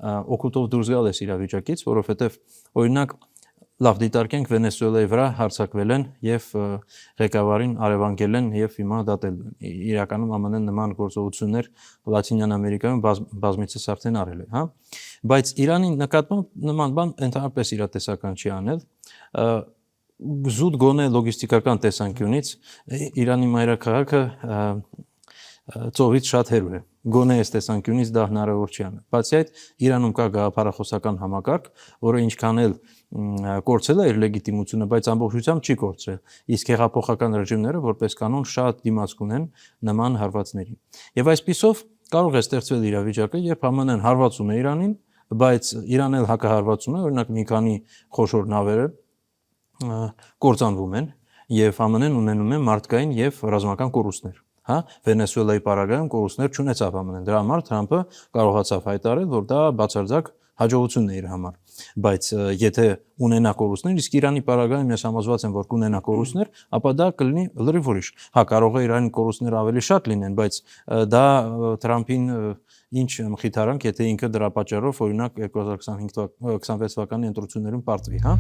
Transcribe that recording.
օգուտով դուրս գալ այս իրավիճակից, որովհետև օրինակ լավ դիտարկենք Վենեսուելայի վրա հարձակվել են եւ ղեկավարին արևանգել են եւ հիմա դա իրականում ԱՄՆ նման գործողություններ Լատինյան Ամերիկայում բազմիցս արդեն արել է, հա, բայց Իրանի նկատմամբ նման բան ընդհանրապես իրատեսական չի անել, զուտ գոնե լոգիստիկական տեսանկյունից Իրանի մայրաքաղաքը ծովից շատ հեռու է, գոնե այս տեսանկյունից դա հնարավոր չի անել, բացի այդ Իրանում կա գաղափարախոսական համակարգ, որը ինչքան էլ կորցել է իր լեգիտիմությունը, բայց ամբողջությամբ չի կորցրել, իսկ հեղափոխական ռեժիմները որպես կանոն շատ դիմացք ունեն նման հարվածների։ Եվ այսպիսով կարող է ստեղծվել իրավիճակը, երբ ԱՄՆ-ն հարվածում է Իրանին, բայց Իրանն էլ հակահարվածում է, օրինակ մի քանի խոշոր նավերը կործանվում են եւ ԱՄՆ-ն ունենում է մարդկային եւ ռազմական կորուստներ, հա, Վենեսուելայի պարագայում կորուստներ չունեցավ ԱՄՆ-ն, դրա համար Թրամփը կարողացավ հայտարարել, որ դա բացարձակ հաջողություն է իր համար, բայց եթե ունենա կորուստներ, իսկ Իրանի պարագայում ես համոզված եմ, որ կունենա կորուստներ, ապա դա կլինի լրիվ ուրիշ։ Հա, կարող է Իրանի կորուստները ավելի շատ լինեն, բայց դա Թրամփին ինչ մխիթարանք, եթե ինքը դրա պատճառով օրինակ 2026 թվականի ընտրություններում պարտվի, հա։